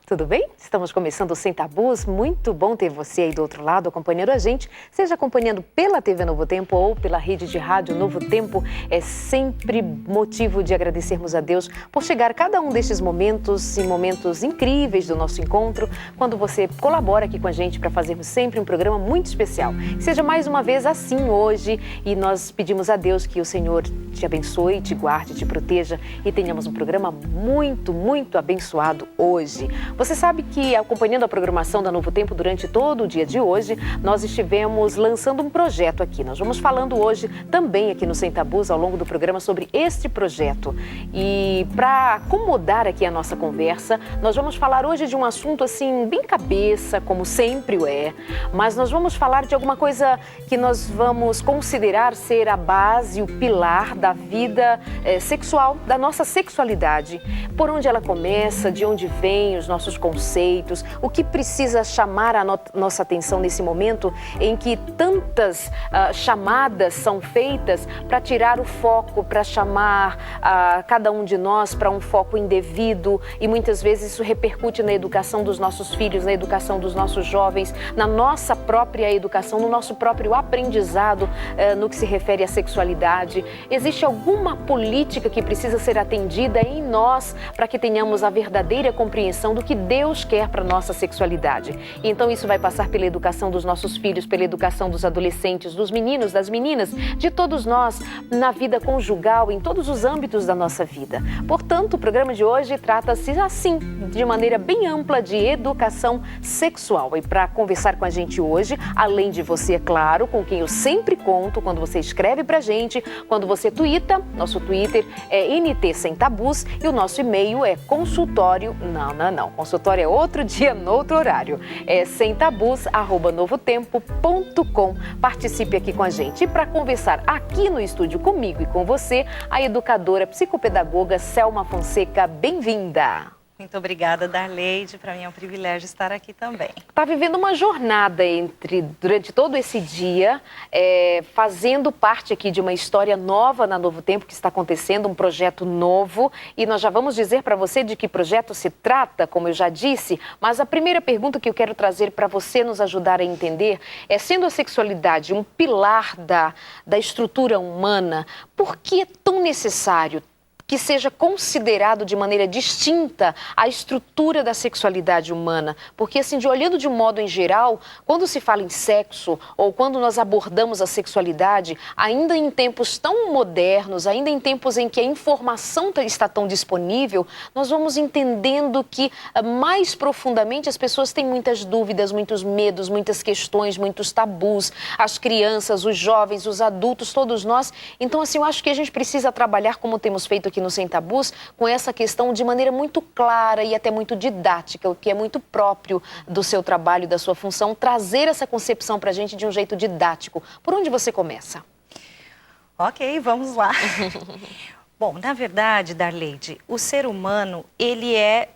Tudo bem? Estamos começando o Sem Tabus. Muito bom ter você aí do outro lado acompanhando a gente. Seja acompanhando pela TV Novo Tempo ou pela rede de rádio Novo Tempo. É sempre motivo de agradecermos a Deus por chegar a cada um destes momentos e momentos incríveis do nosso encontro, quando você colabora aqui com a gente para fazermos sempre um programa muito especial. Seja mais uma vez assim hoje e nós pedimos a Deus que o Senhor te abençoe, te guarde, te proteja e tenhamos um programa muito abençoado hoje. Você sabe que, acompanhando a programação da Novo Tempo durante todo o dia de hoje, nós estivemos lançando um projeto aqui. Nós vamos falando hoje também aqui no Sem Tabus, ao longo do programa, sobre este projeto. E para acomodar aqui a nossa conversa, nós vamos falar hoje de um assunto assim, bem cabeça, como sempre o é, mas nós vamos falar de alguma coisa que nós vamos considerar ser a base, o pilar da vida sexual, da nossa sexualidade. Por onde ela começa, de onde vem os nossos conceitos, o que precisa chamar a nossa atenção nesse momento em que tantas chamadas são feitas para tirar o foco, para chamar cada um de nós para um foco indevido, e muitas vezes isso repercute na educação dos nossos filhos, na educação dos nossos jovens, na nossa própria educação, no nosso próprio aprendizado no que se refere à sexualidade. Existe alguma política que precisa ser atendida em nós para que tenhamos a verdadeira compreensão do que Deus quer para a nossa sexualidade. E então isso vai passar pela educação dos nossos filhos, pela educação dos adolescentes, dos meninos, das meninas, de todos nós, na vida conjugal, em todos os âmbitos da nossa vida. Portanto, o programa de hoje trata-se assim, de maneira bem ampla, de educação sexual. E para conversar com a gente hoje, além de você, é claro, com quem eu sempre conto quando você escreve pra gente, quando você tuita, nosso Twitter é NT Sem Tabus e o nosso e-mail é consultório, não, consultório é outro dia, no outro horário, é semtabus@novotempo.com. Participe aqui com a gente. E para conversar aqui no estúdio comigo e com você, a educadora psicopedagoga Selma Fonseca, bem-vinda! Muito obrigada, Darleide. Para mim é um privilégio estar aqui também. Está vivendo uma jornada durante todo esse dia, fazendo parte aqui de uma história nova na Novo Tempo que está acontecendo, um projeto novo. E nós já vamos dizer para você de que projeto se trata, como eu já disse. Mas a primeira pergunta que eu quero trazer para você nos ajudar a entender é, sendo a sexualidade um pilar da estrutura humana, por que é tão necessário que seja considerado de maneira distinta a estrutura da sexualidade humana? Porque, assim, olhando de um modo em geral, quando se fala em sexo ou quando nós abordamos a sexualidade, ainda em tempos tão modernos, ainda em tempos em que a informação está tão disponível, nós vamos entendendo que mais profundamente as pessoas têm muitas dúvidas, muitos medos, muitas questões, muitos tabus, as crianças, os jovens, os adultos, todos nós. Então, assim, eu acho que a gente precisa trabalhar, como temos feito aqui no Sem Tabus, com essa questão de maneira muito clara e até muito didática, o que é muito próprio do seu trabalho, da sua função, trazer essa concepção para a gente de um jeito didático. Por onde você começa? Ok, vamos lá. Bom, na verdade, Darleide, o ser humano, ele é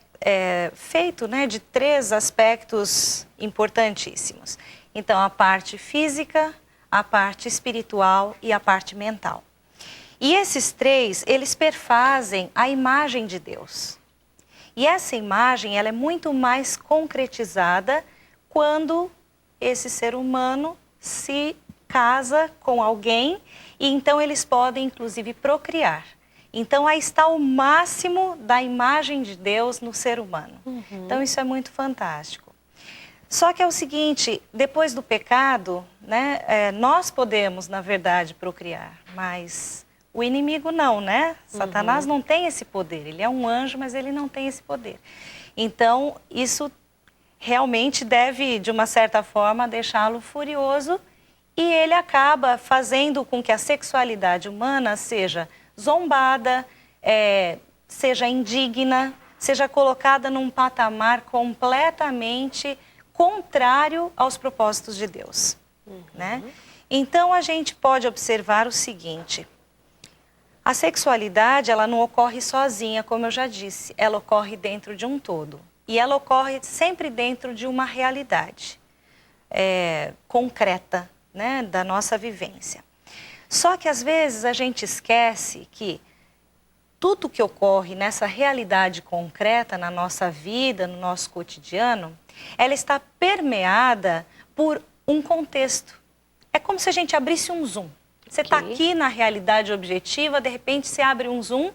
feito, né, de 3 aspectos importantíssimos. Então, a parte física, a parte espiritual e a parte mental. E esses 3, eles perfazem a imagem de Deus. E essa imagem, ela é muito mais concretizada quando esse ser humano se casa com alguém e então eles podem, inclusive, procriar. Então, aí está o máximo da imagem de Deus no ser humano. Então, isso é muito fantástico. Só que é o seguinte, depois do pecado, né, nós podemos, na verdade, procriar, mas o inimigo não, né? Satanás não tem esse poder. Ele é um anjo, mas ele não tem esse poder. Então, isso realmente deve, de uma certa forma, deixá-lo furioso e ele acaba fazendo com que a sexualidade humana seja zombada, seja indigna, seja colocada num patamar completamente contrário aos propósitos de Deus, né? Então, a gente pode observar o seguinte: a sexualidade, ela não ocorre sozinha, como eu já disse, ela ocorre dentro de um todo. E ela ocorre sempre dentro de uma realidade concreta, né, da nossa vivência. Só que às vezes a gente esquece que tudo que ocorre nessa realidade concreta na nossa vida, no nosso cotidiano, ela está permeada por um contexto. É como se a gente abrisse um zoom. Você está aqui na realidade objetiva, de repente você abre um zoom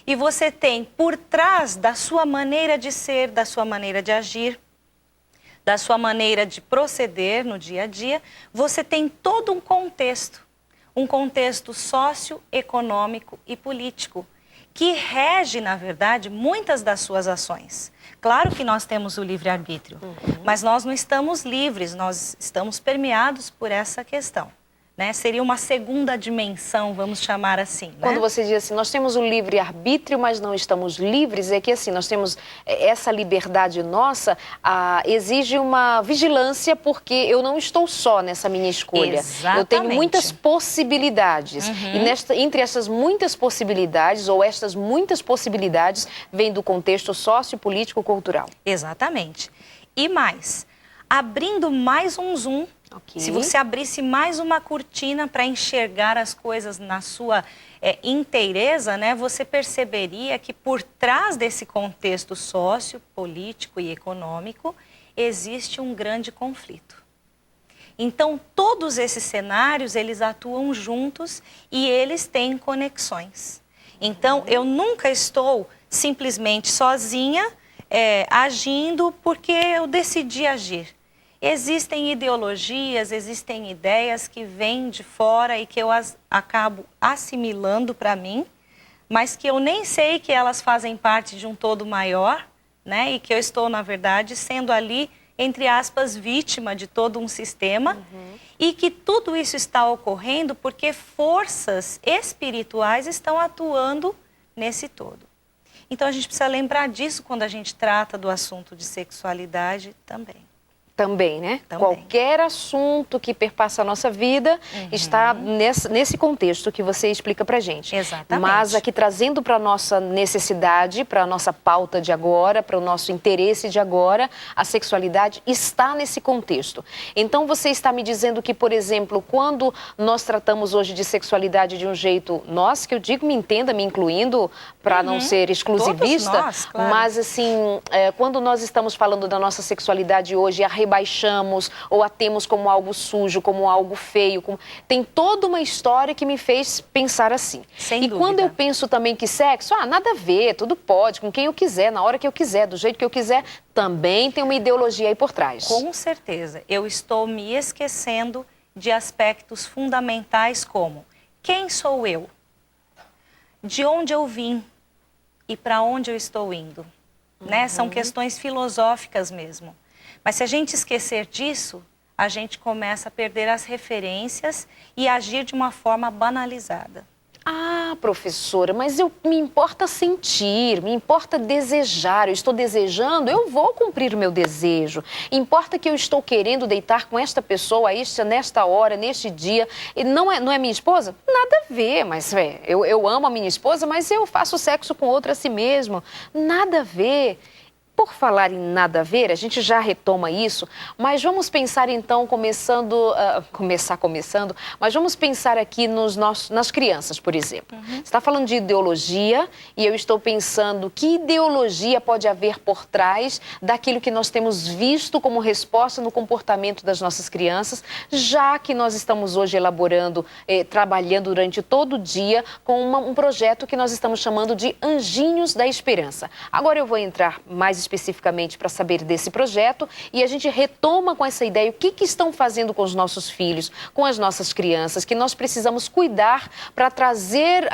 e você tem por trás da sua maneira de ser, da sua maneira de agir, da sua maneira de proceder no dia a dia, você tem todo um contexto socioeconômico e político, que rege, na verdade, muitas das suas ações. Claro que nós temos o livre-arbítrio, mas nós não estamos livres, nós estamos permeados por essa questão. Né? Seria uma segunda dimensão, vamos chamar assim. Né? Quando você diz assim, nós temos o livre-arbítrio, mas não estamos livres, é que assim, nós temos essa liberdade nossa, exige uma vigilância, porque eu não estou só nessa minha escolha. Exatamente. Eu tenho muitas possibilidades. E entre essas muitas possibilidades, ou estas muitas possibilidades, vem do contexto sociopolítico-cultural. Exatamente. E mais, abrindo mais um zoom, se você abrisse mais uma cortina para enxergar as coisas na sua inteireza, né, você perceberia que por trás desse contexto sócio, político e econômico, existe um grande conflito. Então, todos esses cenários, eles atuam juntos e eles têm conexões. Então, eu nunca estou simplesmente sozinha agindo porque eu decidi agir. Existem ideologias, existem ideias que vêm de fora e que eu acabo assimilando para mim, mas que eu nem sei que elas fazem parte de um todo maior, né? E que eu estou, na verdade, sendo ali, entre aspas, vítima de todo um sistema, e que tudo isso está ocorrendo porque forças espirituais estão atuando nesse todo. Então, a gente precisa lembrar disso quando a gente trata do assunto de sexualidade também. Também, né? Também. Qualquer assunto que perpassa a nossa vida está nesse contexto que você explica pra gente. Exatamente. Mas aqui trazendo para a nossa necessidade, para a nossa pauta de agora, para o nosso interesse de agora, a sexualidade está nesse contexto. Então você está me dizendo que, por exemplo, quando nós tratamos hoje de sexualidade de um jeito, nós, que eu digo, me entenda, me incluindo, para não ser exclusivista, todos nós, claro. Mas assim, quando nós estamos falando da nossa sexualidade hoje, rebaixamos ou a temos como algo sujo, como algo feio. Tem toda uma história que me fez pensar assim. Sem dúvida. Quando eu penso também que sexo, nada a ver, tudo pode, com quem eu quiser, na hora que eu quiser, do jeito que eu quiser, também tem uma ideologia aí por trás. Com certeza. Eu estou me esquecendo de aspectos fundamentais como: quem sou eu? De onde eu vim? E para onde eu estou indo? Né? São questões filosóficas mesmo. Mas se a gente esquecer disso, a gente começa a perder as referências e agir de uma forma banalizada. Ah, professora, mas me importa sentir, me importa desejar. Eu estou desejando, eu vou cumprir o meu desejo. Importa que eu estou querendo deitar com esta pessoa, nesta hora, neste dia. E não é minha esposa? Nada a ver, mas eu amo a minha esposa, mas eu faço sexo com outra a si mesmo. Nada a ver. Por falar em nada a ver, a gente já retoma isso, mas vamos pensar então, mas vamos pensar aqui nas crianças, por exemplo. Você está falando de ideologia e eu estou pensando que ideologia pode haver por trás daquilo que nós temos visto como resposta no comportamento das nossas crianças, já que nós estamos hoje elaborando, trabalhando durante todo o dia com um projeto que nós estamos chamando de Anjinhos da Esperança. Agora eu vou entrar mais especificamente para saber desse projeto e a gente retoma com essa ideia o que estão fazendo com os nossos filhos, com as nossas crianças, que nós precisamos cuidar para trazer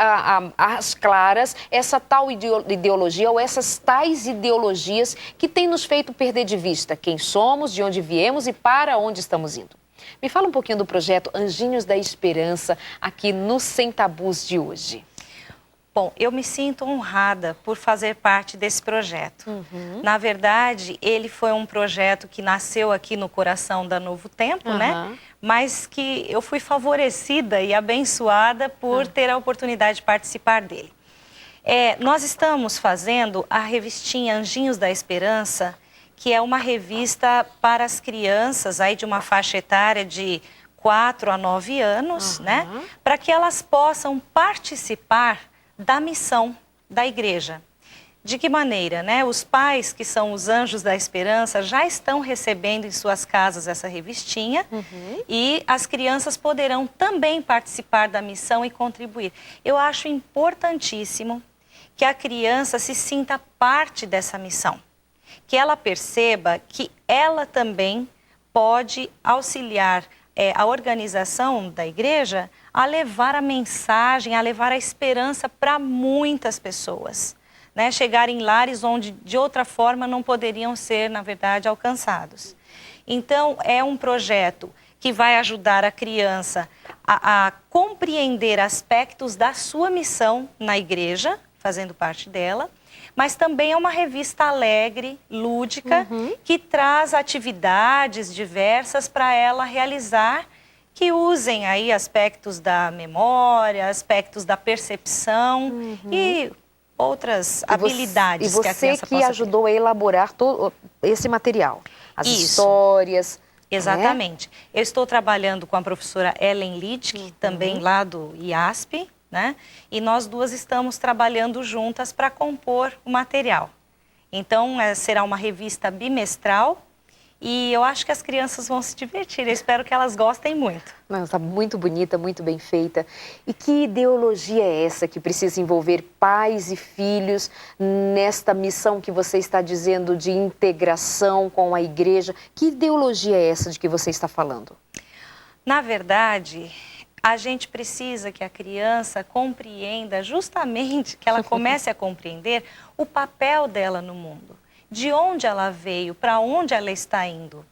às claras essa tal ideologia ou essas tais ideologias que têm nos feito perder de vista quem somos, de onde viemos e para onde estamos indo. Me fala um pouquinho do projeto Anjinhos da Esperança aqui no Sem Tabus de hoje. Bom, eu me sinto honrada por fazer parte desse projeto. Na verdade, ele foi um projeto que nasceu aqui no coração da Novo Tempo, né? Mas que eu fui favorecida e abençoada por ter a oportunidade de participar dele. Nós estamos fazendo a revistinha Anjinhos da Esperança, que é uma revista para as crianças aí de uma faixa etária de 4 a 9 anos, né? Para que elas possam participar da missão da igreja. De que maneira, né? Os pais, que são os Anjos da Esperança, já estão recebendo em suas casas essa revistinha e as crianças poderão também participar da missão e contribuir. Eu acho importantíssimo que a criança se sinta parte dessa missão, que ela perceba que ela também pode auxiliar a organização da igreja a levar a mensagem, a levar a esperança para muitas pessoas. Né, chegar em lares onde, de outra forma, não poderiam ser, na verdade, alcançados. Então, é um projeto que vai ajudar a criança a compreender aspectos da sua missão na igreja, fazendo parte dela, mas também é uma revista alegre, lúdica, que traz atividades diversas para ela realizar, que usem aí aspectos da memória, aspectos da percepção e outras habilidades que a criança possa ter. E você que ajudou a elaborar todo esse material, as histórias. Exatamente. Eu estou trabalhando com a professora Ellen Littke, também lá do IASP, né? E nós duas estamos trabalhando juntas para compor o material. Então, será uma revista bimestral. E eu acho que as crianças vão se divertir, eu espero que elas gostem muito. Está muito bonita, muito bem feita. E que ideologia é essa que precisa envolver pais e filhos nesta missão que você está dizendo de integração com a igreja? Que ideologia é essa de que você está falando? Na verdade, a gente precisa que a criança compreenda, justamente que ela comece a compreender o papel dela no mundo. De onde ela veio, para onde ela está indo.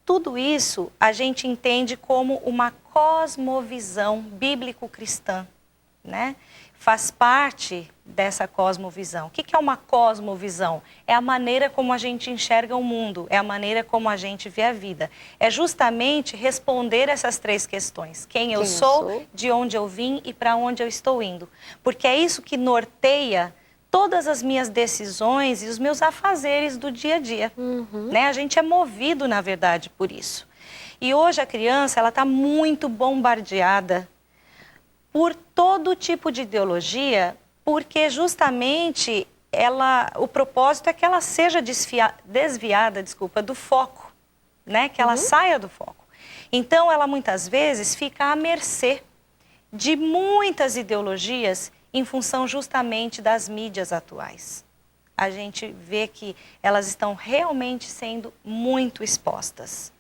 Tudo isso a gente entende como uma cosmovisão bíblico-cristã, né? Faz parte dessa cosmovisão. O que é uma cosmovisão? É a maneira como a gente enxerga o mundo, é a maneira como a gente vê a vida. É justamente responder essas três questões. Quem eu sou, de onde eu vim e para onde eu estou indo. Porque é isso que norteia todas as minhas decisões e os meus afazeres do dia a dia. Né? A gente é movido, na verdade, por isso. E hoje a criança ela está muito bombardeada por todo tipo de ideologia, porque justamente o propósito é que ela seja desviada do foco, né? Que ela saia do foco. Então, ela muitas vezes fica à mercê de muitas ideologias em função justamente das mídias atuais. A gente vê que elas estão realmente sendo muito expostas.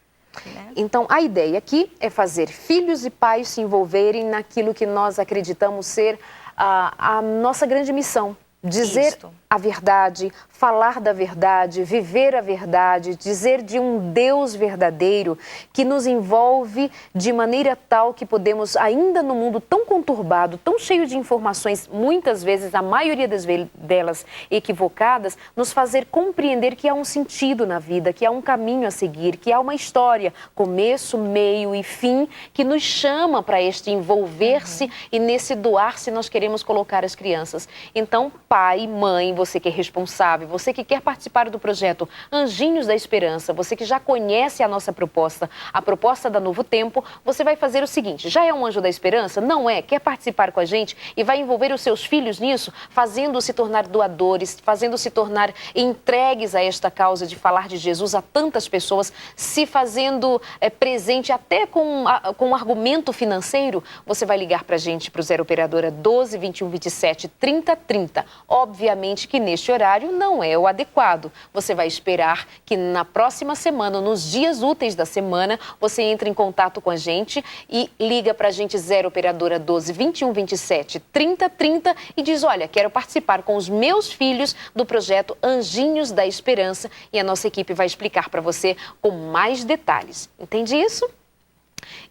Né? Então, a ideia aqui é fazer filhos e pais se envolverem naquilo que nós acreditamos ser a nossa grande missão. Dizer a verdade, falar da verdade, viver a verdade, dizer de um Deus verdadeiro que nos envolve de maneira tal que podemos, ainda no mundo tão conturbado, tão cheio de informações, muitas vezes, a maioria delas equivocadas, nos fazer compreender que há um sentido na vida, que há um caminho a seguir, que há uma história, começo, meio e fim, que nos chama para este envolver-se e nesse doar-se nós queremos colocar as crianças. Então, pai, mãe, você que é responsável, você que quer participar do projeto Anjinhos da Esperança, você que já conhece a nossa proposta, a proposta da Novo Tempo, você vai fazer o seguinte: já é um Anjo da Esperança? Não é? Quer participar com a gente e vai envolver os seus filhos nisso, fazendo-se tornar doadores, fazendo-se tornar entregues a esta causa de falar de Jesus a tantas pessoas, se fazendo presente até com um argumento financeiro? Você vai ligar para a gente, para o 0 Operadora 12 21 27 30 30. Obviamente que neste horário não é o adequado. Você vai esperar que na próxima semana, nos dias úteis da semana, você entre em contato com a gente e liga para a gente 0 Operadora 12 21 27 30 30 e diz: olha, quero participar com os meus filhos do projeto Anjinhos da Esperança, e a nossa equipe vai explicar para você com mais detalhes. Entende isso?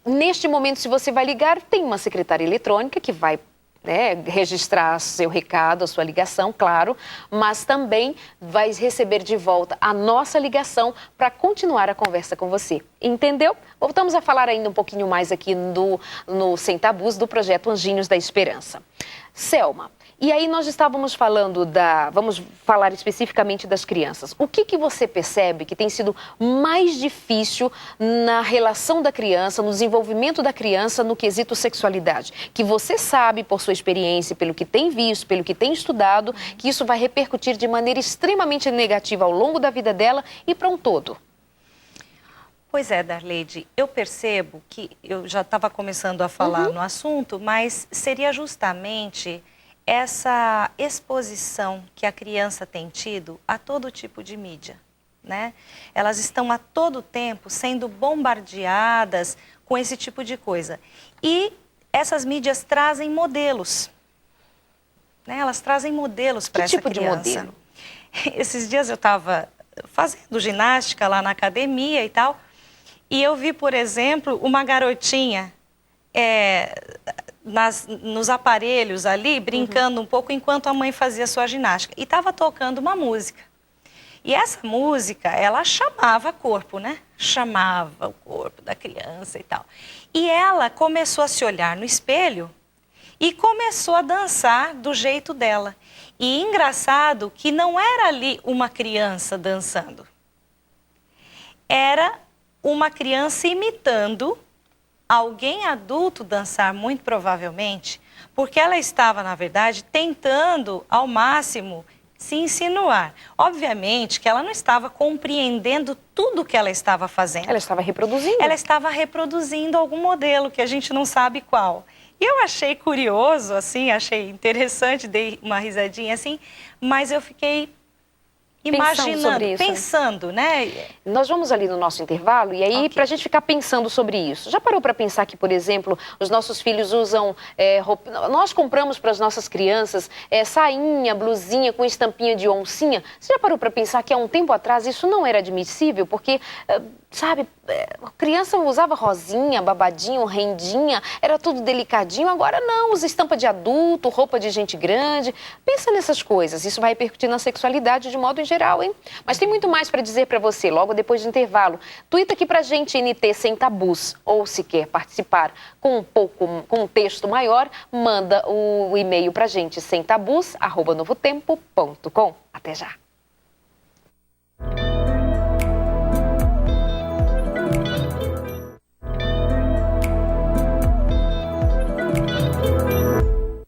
Neste momento, se você vai ligar, tem uma secretária eletrônica que vai registrar seu recado, a sua ligação, claro, mas também vai receber de volta a nossa ligação para continuar a conversa com você. Entendeu? Voltamos a falar ainda um pouquinho mais aqui no Sem Tabus do projeto Anjinhos da Esperança. Selma, E aí nós estávamos falando vamos falar especificamente das crianças. O que você percebe que tem sido mais difícil na relação da criança, no desenvolvimento da criança no quesito sexualidade? Que você sabe, por sua experiência, pelo que tem visto, pelo que tem estudado, que isso vai repercutir de maneira extremamente negativa ao longo da vida dela e para um todo. Pois é, Darleide, eu percebo que eu já estava começando a falar no assunto, mas seria justamente essa exposição que a criança tem tido a todo tipo de mídia, né? Elas estão a todo tempo sendo bombardeadas com esse tipo de coisa. E essas mídias trazem modelos, né? Elas trazem modelos para essa criança. Que tipo de modelo? Esses dias eu estava fazendo ginástica lá na academia e tal, e eu vi, por exemplo, uma garotinha nos aparelhos ali, brincando um pouco enquanto a mãe fazia sua ginástica. E estava tocando uma música. E essa música, ela chamava corpo, né? Chamava o corpo da criança e tal. E ela começou a se olhar no espelho e começou a dançar do jeito dela. E engraçado que não era ali uma criança dançando. Era uma criança imitando alguém adulto dançar, muito provavelmente, porque ela estava, na verdade, tentando ao máximo se insinuar. Obviamente que ela não estava compreendendo tudo o que ela estava fazendo. Ela estava reproduzindo. Ela estava reproduzindo algum modelo que a gente não sabe qual. E eu achei curioso, assim, achei interessante, dei uma risadinha assim, mas eu fiquei imaginando, pensando, né? Nós vamos ali no nosso intervalo e aí para a gente ficar pensando sobre isso. Já parou para pensar que, por exemplo, os nossos filhos usam roupa... Nós compramos para as nossas crianças sainha, blusinha com estampinha de oncinha. Você já parou para pensar que há um tempo atrás isso não era admissível? Porque, sabe, a criança usava rosinha, babadinho, rendinha, era tudo delicadinho. Agora não, usa estampa de adulto, roupa de gente grande. Pensa nessas coisas. Isso vai repercutir na sexualidade de modo geral, hein? Mas tem muito mais para dizer para você logo depois do intervalo. Tuita aqui pra gente, NT Sem Tabus, ou se quer participar com um texto maior, manda o e-mail pra gente, semtabus@novotempo.com. Até já.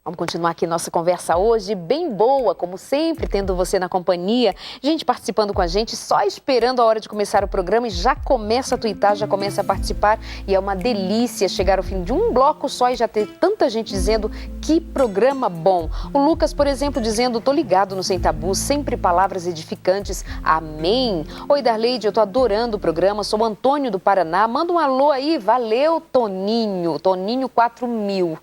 Vamos continuar aqui nossa conversa hoje, bem boa, como sempre, tendo você na companhia, gente participando com a gente, só esperando a hora de começar o programa e já começa a tuitar, já começa a participar e é uma delícia chegar ao fim de um bloco só e já ter tanta gente dizendo que programa bom. O Lucas, por exemplo, dizendo, tô ligado no Sem Tabu, sempre palavras edificantes, amém. Oi, Darleide, eu tô adorando o programa, sou o Antônio do Paraná, manda um alô aí, valeu, Toninho 4000.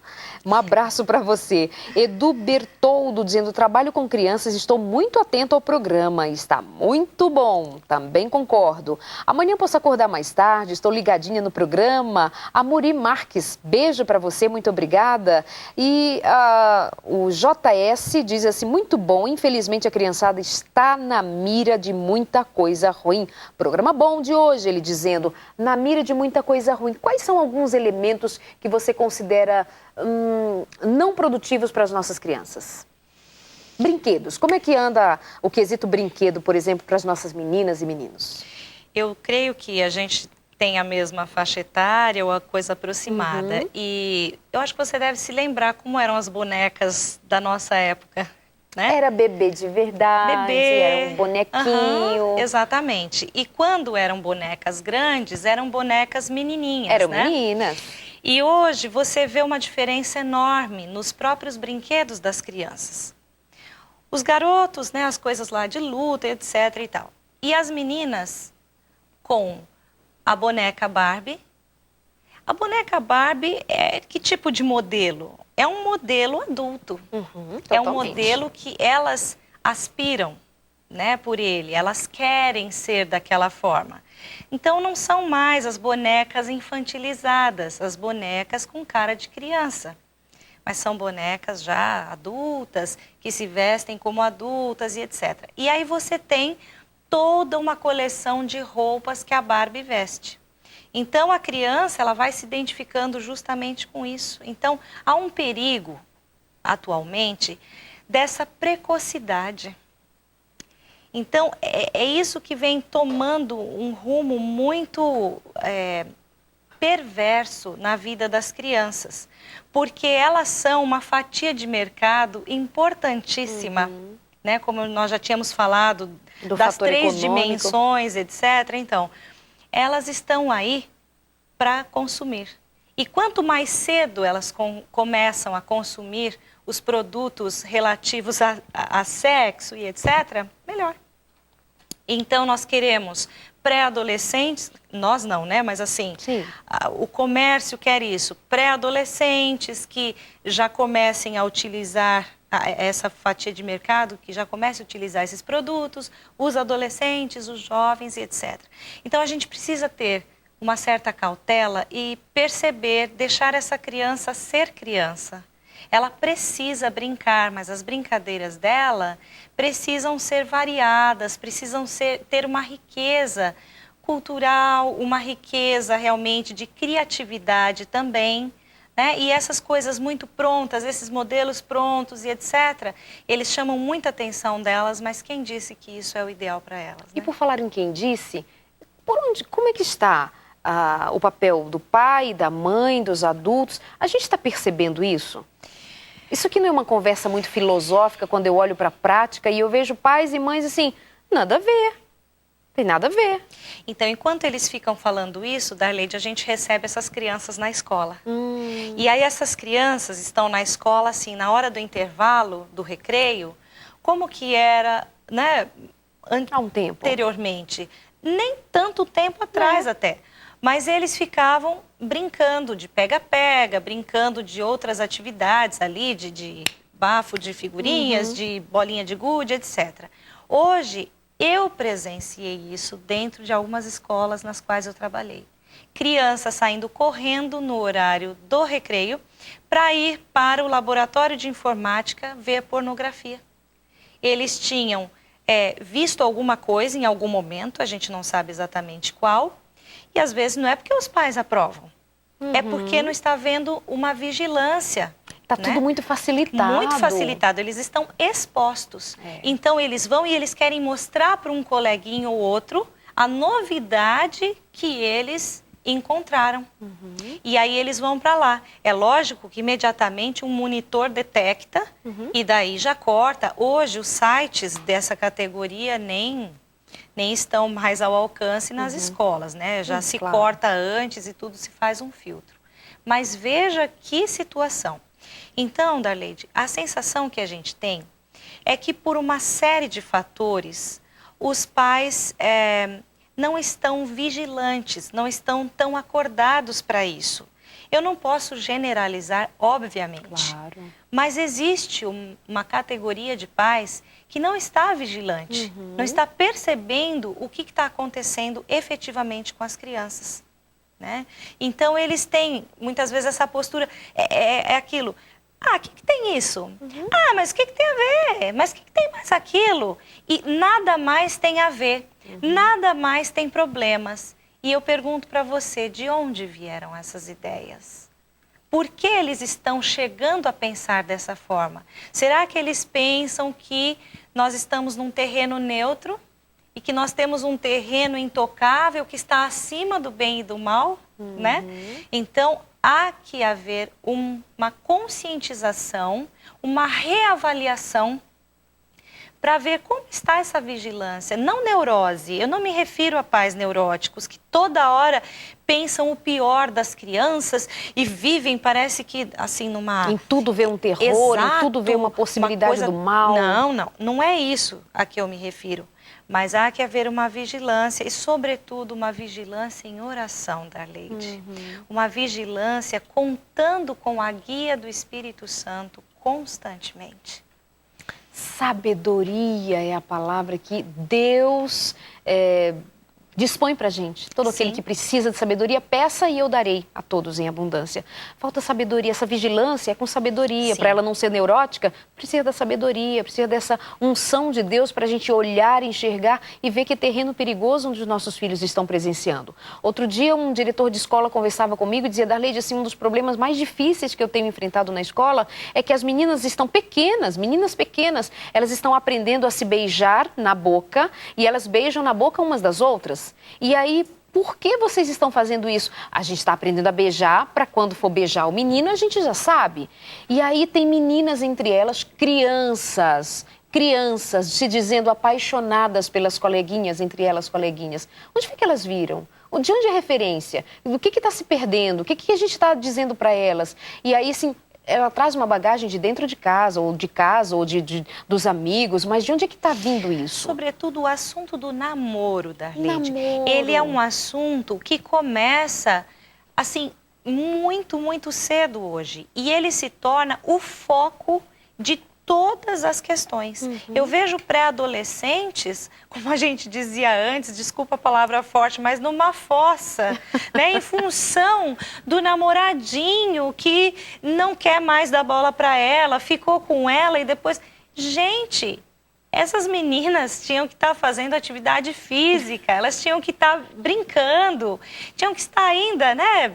Um abraço para você. Edu Bertoldo dizendo, trabalho com crianças, estou muito atento ao programa. Está muito bom, também concordo. Amanhã posso acordar mais tarde, estou ligadinha no programa. Amori Marques, beijo para você, muito obrigada. E o JS diz assim, muito bom, infelizmente a criançada está na mira de muita coisa ruim. Programa bom de hoje, ele dizendo, na mira de muita coisa ruim. Quais são alguns elementos que você considera não produtivos para as nossas crianças? Brinquedos. Como é que anda o quesito brinquedo, por exemplo, para as nossas meninas e meninos? Eu creio que a gente tem a mesma faixa etária ou a coisa aproximada. E eu acho que você deve se lembrar como eram as bonecas da nossa época, né? Era bebê de verdade, era um bonequinho. Exatamente. E quando eram bonecas grandes, eram bonecas menininhas, Eram né? meninas. E hoje você vê uma diferença enorme nos próprios brinquedos das crianças. Os garotos, né, as coisas lá de luta, etc e tal. E as meninas com a boneca Barbie. A boneca Barbie é que tipo de modelo? É um modelo adulto. É um modelo que elas aspiram, né, por ele. Elas querem ser daquela forma. Então não são mais as bonecas infantilizadas, as bonecas com cara de criança. Mas são bonecas já adultas, que se vestem como adultas e etc. E aí você tem toda uma coleção de roupas que a Barbie veste. Então a criança ela vai se identificando justamente com isso. Então há um perigo, atualmente, dessa precocidade. Então, é isso que vem tomando um rumo muito perverso na vida das crianças, porque elas são uma fatia de mercado importantíssima, né? Como nós já tínhamos falado, das 3 dimensões, etc. Então, elas estão aí para consumir. E quanto mais cedo elas começam a consumir os produtos relativos a sexo e etc., melhor. Então, nós queremos pré-adolescentes, nós não, né? Mas assim, o comércio quer isso, pré-adolescentes que já comecem a utilizar essa fatia de mercado, que já comecem a utilizar esses produtos, os adolescentes, os jovens e etc. Então, a gente precisa ter uma certa cautela e perceber, deixar essa criança ser criança. Ela precisa brincar, mas as brincadeiras dela precisam ser variadas, precisam ter uma riqueza cultural, uma riqueza realmente de criatividade também, né? E essas coisas muito prontas, esses modelos prontos e etc., eles chamam muita atenção delas, mas quem disse que isso é o ideal para elas? Né? E por falar em quem disse, como é que está o papel do pai, da mãe, dos adultos? A gente está percebendo isso? Isso aqui não é uma conversa muito filosófica quando eu olho para a prática e eu vejo pais e mães assim, nada a ver, tem nada a ver. Então, enquanto eles ficam falando isso, Darleide, a gente recebe essas crianças na escola. E aí essas crianças estão na escola, assim, na hora do intervalo, do recreio, como que era, né, há um tempo. Anteriormente. Nem tanto tempo atrás até. Mas eles ficavam brincando de pega-pega, brincando de outras atividades ali, de bafo de figurinhas, de bolinha de gude, etc. Hoje, eu presenciei isso dentro de algumas escolas nas quais eu trabalhei. Crianças saindo correndo no horário do recreio para ir para o laboratório de informática ver pornografia. Eles tinham visto alguma coisa em algum momento, a gente não sabe exatamente qual, e às vezes não é porque os pais aprovam, é porque não está havendo uma vigilância. Está tudo muito facilitado. Muito facilitado, eles estão expostos. Então eles vão e eles querem mostrar para um coleguinha ou outro a novidade que eles encontraram. E aí eles vão para lá. É lógico que imediatamente um monitor detecta e daí já corta. Hoje os sites dessa categoria nem estão mais ao alcance nas escolas, né? Já se corta antes e tudo se faz um filtro. Mas veja que situação. Então, Darleide, a sensação que a gente tem é que por uma série de fatores, os pais não estão vigilantes, não estão tão acordados para isso. Eu não posso generalizar, obviamente, mas existe uma categoria de pais que não está vigilante, não está percebendo o que está acontecendo efetivamente com as crianças, né? Então, eles têm, muitas vezes, essa postura, é aquilo, o que tem isso? Mas o que tem a ver? Mas o que tem mais aquilo? E nada mais tem a ver, nada mais tem problemas. E eu pergunto para você, de onde vieram essas ideias? Por que eles estão chegando a pensar dessa forma? Será que eles pensam que nós estamos num terreno neutro e que nós temos um terreno intocável que está acima do bem e do mal, né? Então, há que haver uma conscientização, uma reavaliação para ver como está essa vigilância. Não neurose, eu não me refiro a pais neuróticos que toda hora pensam o pior das crianças e vivem, parece que assim numa... Em tudo vê um terror, em tudo vê uma possibilidade do mal. Não é isso a que eu me refiro. Mas há que haver uma vigilância e, sobretudo, uma vigilância em oração, Darleide. Uma vigilância contando com a guia do Espírito Santo constantemente. Sabedoria é a palavra que Deus dispõe pra gente. Todo aquele que precisa de sabedoria, peça e eu darei a todos em abundância. Falta sabedoria, essa vigilância é com sabedoria. Para ela não ser neurótica, precisa da sabedoria, precisa dessa unção de Deus para a gente olhar, enxergar e ver que terreno perigoso onde os nossos filhos estão presenciando. Outro dia, um diretor de escola conversava comigo e dizia, Darleide, assim, um dos problemas mais difíceis que eu tenho enfrentado na escola é que as meninas estão pequenas, meninas pequenas, elas estão aprendendo a se beijar na boca e elas beijam na boca umas das outras. E aí, por que vocês estão fazendo isso? A gente está aprendendo a beijar para quando for beijar o menino, a gente já sabe. E aí tem meninas entre elas, crianças se dizendo apaixonadas pelas coleguinhas, entre elas coleguinhas. Onde foi que elas viram? De onde é referência? O que está se perdendo? O que a gente está dizendo para elas? E aí, assim, ela traz uma bagagem de dentro de casa, ou dos amigos, mas de onde é que está vindo isso? Sobretudo o assunto do namoro, Darleide. Ele é um assunto que começa, assim, muito, muito cedo hoje. E ele se torna o foco de todas as questões. Eu vejo pré-adolescentes, como a gente dizia antes, desculpa a palavra forte, mas numa fossa, né, em função do namoradinho que não quer mais dar bola para ela, ficou com ela e depois... Gente, essas meninas tinham que estar fazendo atividade física, elas tinham que estar brincando, tinham que estar ainda, né,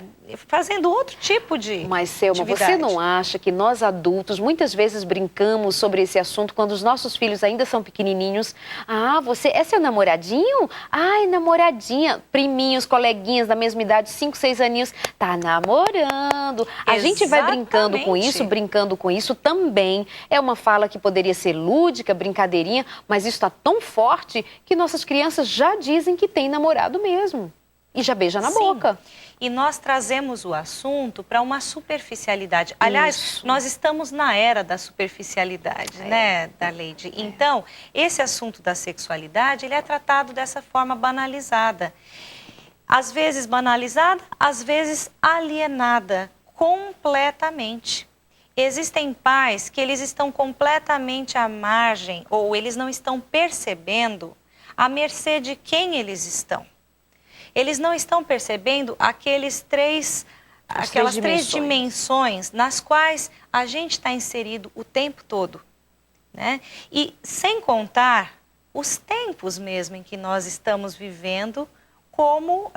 fazendo outro tipo de Mas, Selma, atividade. você não acha que nós adultos muitas vezes brincamos sobre esse assunto quando os nossos filhos ainda são pequenininhos? Ah, você é seu namoradinho? Ai, namoradinha. Priminhos, coleguinhas da mesma idade, 5, 6 aninhos, tá namorando. A gente vai brincando com isso também. É uma fala que poderia ser lúdica, brincadeirinha, mas isso está tão forte que nossas crianças já dizem que tem namorado mesmo. E já beija na boca. E nós trazemos o assunto para uma superficialidade. Aliás, nós estamos na era da superficialidade, né, Darleide? Então, esse assunto da sexualidade, ele é tratado dessa forma banalizada. Às vezes banalizada, às vezes alienada, completamente. Existem pais que eles estão completamente à margem, ou eles não estão percebendo à mercê de quem eles estão. Eles não estão percebendo aquelas três dimensões nas quais a gente está inserido o tempo todo, né? E sem contar os tempos mesmo em que nós estamos vivendo como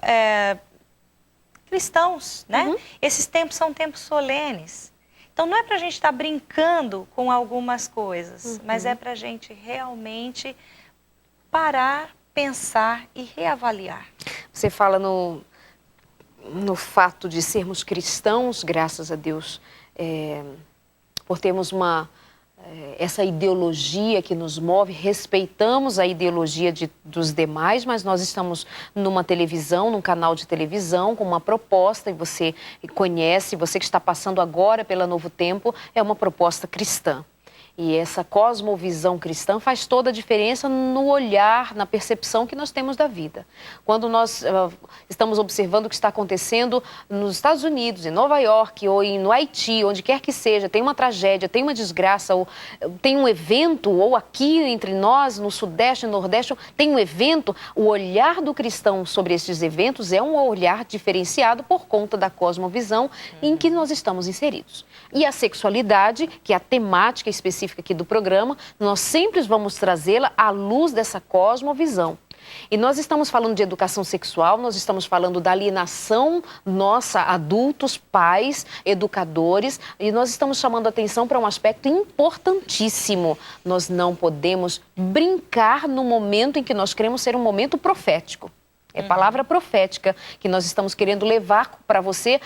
cristãos, né? Esses tempos são tempos solenes. Então não é para a gente estar brincando com algumas coisas, mas é para a gente realmente parar, pensar e reavaliar. Você fala no fato de sermos cristãos, graças a Deus, por termos essa ideologia que nos move, respeitamos a ideologia dos demais, mas nós estamos numa televisão, num canal de televisão, com uma proposta, e você conhece, você que está passando agora pela Novo Tempo, é uma proposta cristã. E essa cosmovisão cristã faz toda a diferença no olhar, na percepção que nós temos da vida. Quando nós estamos observando o que está acontecendo nos Estados Unidos, em Nova York ou no Haiti, onde quer que seja, tem uma tragédia, tem uma desgraça, ou tem um evento, ou aqui entre nós, no Sudeste, no Nordeste, tem um evento, o olhar do cristão sobre esses eventos é um olhar diferenciado por conta da cosmovisão em que nós estamos inseridos. E a sexualidade, que é a temática específica aqui do programa, nós sempre vamos trazê-la à luz dessa cosmovisão. E nós estamos falando de educação sexual, nós estamos falando da alienação nossa, adultos, pais, educadores, e nós estamos chamando a atenção para um aspecto importantíssimo. Nós não podemos brincar no momento em que nós queremos ser um momento profético. É palavra profética que nós estamos querendo levar para você,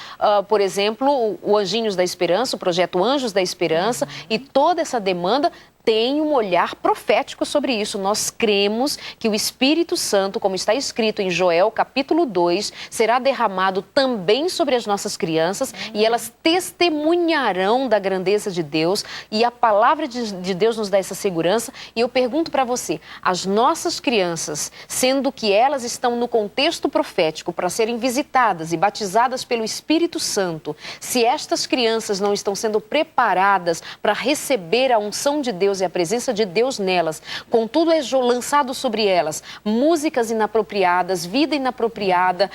por exemplo, o Anjinhos da Esperança, o projeto Anjos da Esperança, e toda essa demanda tem um olhar profético sobre isso. Nós cremos que o Espírito Santo, como está escrito em Joel, capítulo 2, será derramado também sobre as nossas crianças e elas testemunharão da grandeza de Deus, e a palavra de Deus nos dá essa segurança. E eu pergunto para você, as nossas crianças, sendo que elas estão no contexto profético para serem visitadas e batizadas pelo Espírito Santo, se estas crianças não estão sendo preparadas para receber a unção de Deus Deus e a presença de Deus nelas, contudo é lançado sobre elas músicas inapropriadas, vida inapropriada,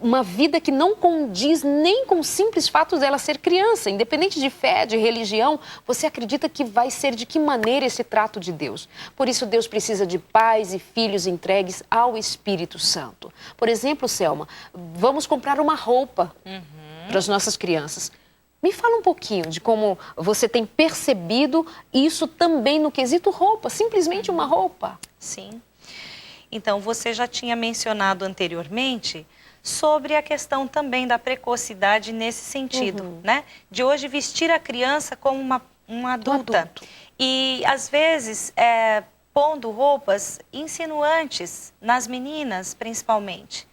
uma vida que não condiz nem com o simples fato dela ser criança, independente de fé, de religião, você acredita que vai ser de que maneira esse trato de Deus? Por isso Deus precisa de pais e filhos entregues ao Espírito Santo. Por exemplo, Selma, vamos comprar uma roupa para as nossas crianças. Me fala um pouquinho de como você tem percebido isso também no quesito roupa, simplesmente uma roupa. Sim. Então, você já tinha mencionado anteriormente sobre a questão também da precocidade nesse sentido, né? De hoje vestir a criança como uma adulta. E, às vezes, pondo roupas insinuantes nas meninas, principalmente.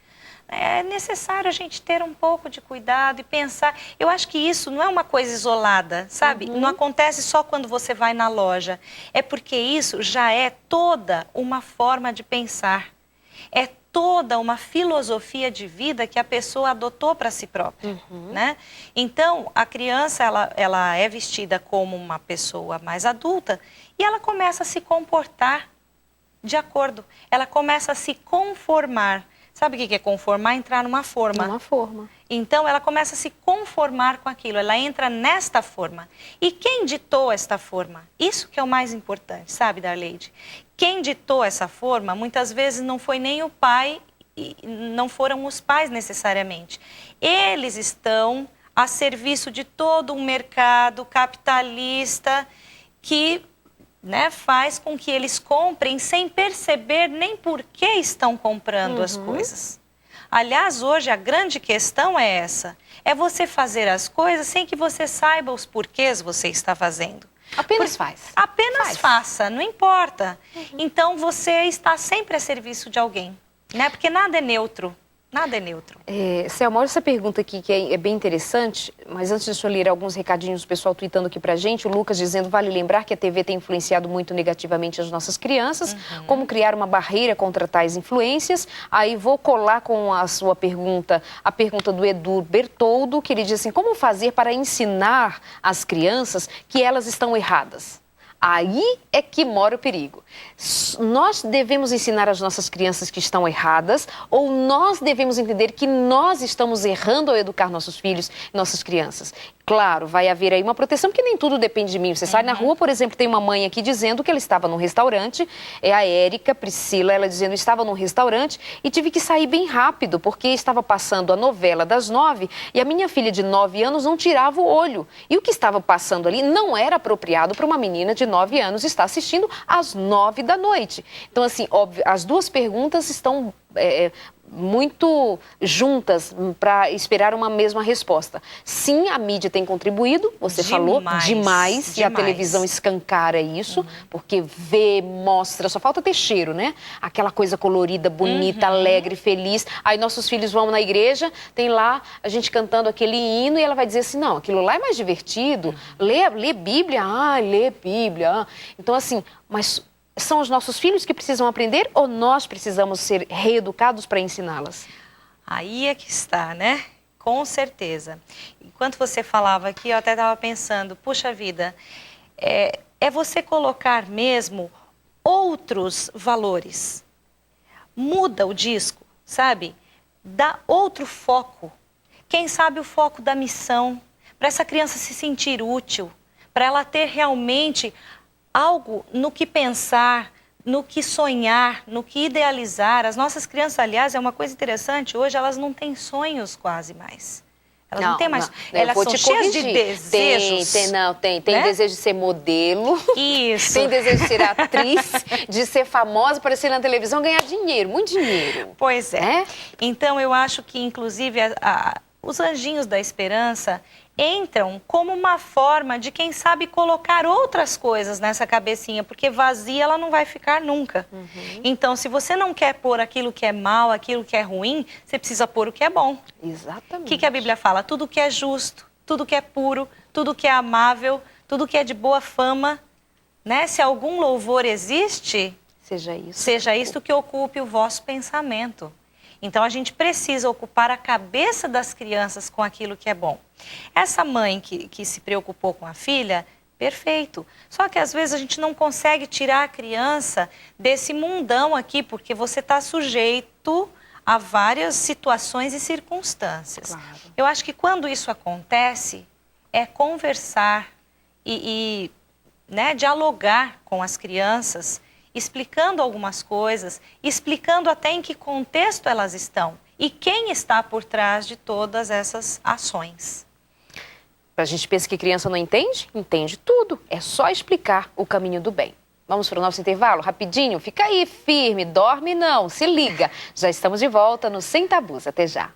É necessário a gente ter um pouco de cuidado e pensar. Eu acho que isso não é uma coisa isolada, sabe? Não acontece só quando você vai na loja. É porque isso já é toda uma forma de pensar. É toda uma filosofia de vida que a pessoa adotou para si própria, né? Então, a criança, ela é vestida como uma pessoa mais adulta e ela começa a se comportar de acordo. Ela começa a se conformar. Sabe o que é conformar? Entrar numa forma. Uma forma. Então, ela começa a se conformar com aquilo. Ela entra nesta forma. E quem ditou esta forma? Isso que é o mais importante, sabe, Darleide? Quem ditou essa forma, muitas vezes não foi nem o pai, e não foram os pais necessariamente. Eles estão a serviço de todo um mercado capitalista que... faz com que eles comprem sem perceber nem por que estão comprando as coisas. Aliás, hoje a grande questão é essa. É você fazer as coisas sem que você saiba os porquês você está fazendo. Apenas faz. Apenas faça, não importa. Então você está sempre a serviço de alguém, né? Porque nada é neutro. Nada é neutro. Selma, olha essa pergunta aqui que é bem interessante, mas antes de eu ler alguns recadinhos do pessoal tweetando aqui pra gente, o Lucas dizendo, vale lembrar que a TV tem influenciado muito negativamente as nossas crianças, como criar uma barreira contra tais influências. Aí vou colar com a sua pergunta, a pergunta do Edu Bertoldo, que ele diz assim, como fazer para ensinar as crianças que elas estão erradas? Aí é que mora o perigo. Nós devemos ensinar as nossas crianças que estão erradas ou nós devemos entender que nós estamos errando ao educar nossos filhos e nossas crianças? Claro, vai haver aí uma proteção, porque nem tudo depende de mim. Você sai na rua, por exemplo, tem uma mãe aqui dizendo que ela estava num restaurante, é a Érica Priscila, ela dizendo que estava num restaurante e tive que sair bem rápido, porque estava passando a novela das 9 e a minha filha de 9 anos não tirava o olho. E o que estava passando ali não era apropriado para uma menina de 9 anos estar assistindo às 9 da noite. Então, assim, óbvio, as duas perguntas estão... muito juntas para esperar uma mesma resposta. Sim, a mídia tem contribuído, você falou, demais, e a televisão escancara isso, porque vê, mostra, só falta ter cheiro, né? Aquela coisa colorida, bonita, alegre, feliz. Aí nossos filhos vão na igreja, tem lá a gente cantando aquele hino e ela vai dizer assim, não, aquilo lá é mais divertido, lê Bíblia, lê Bíblia. Então, assim, mas... são os nossos filhos que precisam aprender ou nós precisamos ser reeducados para ensiná-las? Aí é que está, né? Com certeza. Enquanto você falava aqui, eu até estava pensando, puxa vida, é você colocar mesmo outros valores. Muda o disco, sabe? Dá outro foco. Quem sabe o foco da missão, para essa criança se sentir útil, para ela ter realmente... algo no que pensar, no que sonhar, no que idealizar. As nossas crianças, aliás, é uma coisa interessante, hoje elas não têm sonhos quase mais. Elas não têm mais. Elas são cheias de desejos. Tem desejo de ser modelo. Isso. Tem desejo de ser atriz, de ser famosa, aparecer na televisão, ganhar dinheiro, muito dinheiro. Pois é. Então, eu acho que, inclusive, os anjinhos da esperança... entram como uma forma de, quem sabe, colocar outras coisas nessa cabecinha, porque vazia ela não vai ficar nunca. Então, se você não quer pôr aquilo que é mal, aquilo que é ruim, você precisa pôr o que é bom. Exatamente. O que a Bíblia fala? Tudo que é justo, tudo que é puro, tudo que é amável, tudo que é de boa fama, né? Se algum louvor existe, seja isso que ocupe o vosso pensamento. Então, a gente precisa ocupar a cabeça das crianças com aquilo que é bom. Essa mãe que se preocupou com a filha, Perfeito. Só que às vezes a gente não consegue tirar a criança desse mundão aqui, porque você está sujeito a várias situações e circunstâncias. Claro. Eu acho que quando isso acontece, é conversar e né, dialogar com as crianças, explicando algumas coisas, explicando até em que contexto elas estão e quem está por trás de todas essas ações. A gente pensa que criança não entende? Entende tudo. É só explicar o caminho do bem. Vamos para o nosso intervalo? Rapidinho? Fica aí firme, dorme não, se liga. Já estamos de volta no Sem Tabus. Até já.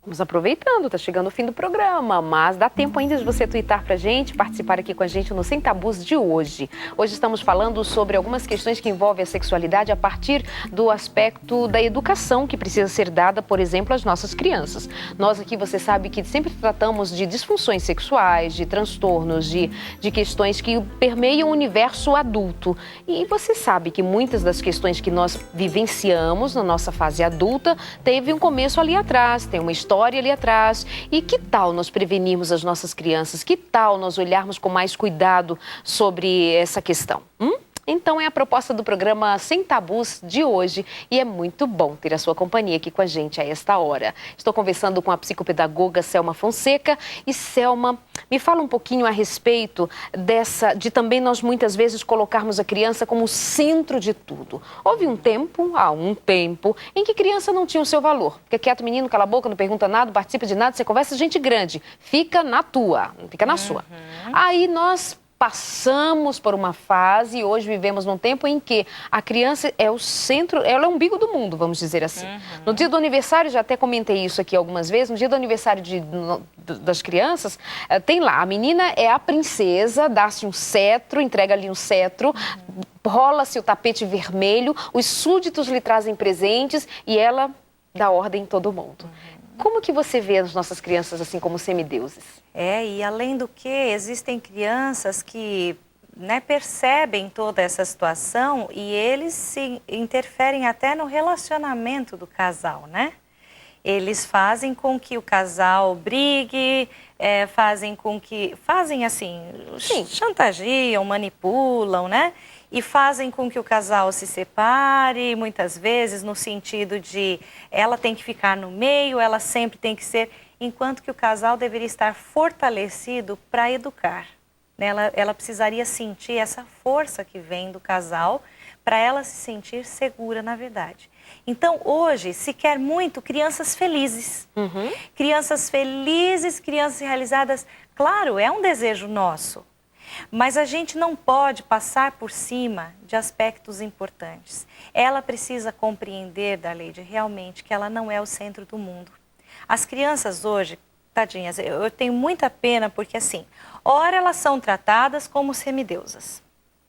Vamos aproveitando, tá chegando o fim do programa, mas dá tempo ainda de você twittar pra gente, participar aqui com a gente no Sem Tabus de hoje. Hoje estamos falando sobre algumas questões que envolvem a sexualidade a partir do aspecto da educação que precisa ser dada, por exemplo, às nossas crianças. Nós aqui, você sabe que sempre tratamos de disfunções sexuais, de transtornos, de questões que permeiam o universo adulto. E você sabe que muitas das questões que nós vivenciamos na nossa fase adulta teve um começo ali atrás, tem uma história ali atrás. E que tal nós prevenirmos as nossas crianças? Que tal nós olharmos com mais cuidado sobre essa questão? Então é a proposta do programa Sem Tabus de hoje e é muito bom ter a sua companhia aqui com a gente a esta hora. Estou conversando com a psicopedagoga Selma Fonseca e Selma, me fala um pouquinho a respeito de também nós muitas vezes colocarmos a criança como o centro de tudo. Houve um tempo, em que criança não tinha o seu valor. Fica quieto, menino, cala a boca, não pergunta nada, não participa de nada, você conversa gente grande, fica na tua, não fica na sua. Aí nós passamos por uma fase e hoje vivemos num tempo em que a criança é o centro, ela é o umbigo do mundo, vamos dizer assim. No dia do aniversário, já até comentei isso aqui algumas vezes, no dia do aniversário das crianças, tem lá, a menina é a princesa, dá-se um cetro, entrega ali um cetro, rola-se o tapete vermelho, os súditos lhe trazem presentes e ela dá ordem em todo mundo. Como que você vê as nossas crianças assim como semideuses? E além do que, existem crianças que percebem toda essa situação e eles se interferem até no relacionamento do casal, né? Eles fazem com que o casal brigue, fazem assim, chantagiam, manipulam, né? E fazem com que o casal se separe, muitas vezes no sentido de ela tem que ficar no meio, ela sempre tem que ser, enquanto que o casal deveria estar fortalecido para educar. Ela precisaria sentir essa força que vem do casal para ela se sentir segura na verdade. Então, hoje, se quer muito crianças felizes. Crianças felizes, crianças realizadas. Claro, é um desejo nosso. Mas a gente não pode passar por cima de aspectos importantes. Ela precisa compreender, Darleide, realmente que ela não é o centro do mundo. As crianças hoje, tadinhas, eu tenho muita pena porque assim, ora elas são tratadas como semideusas,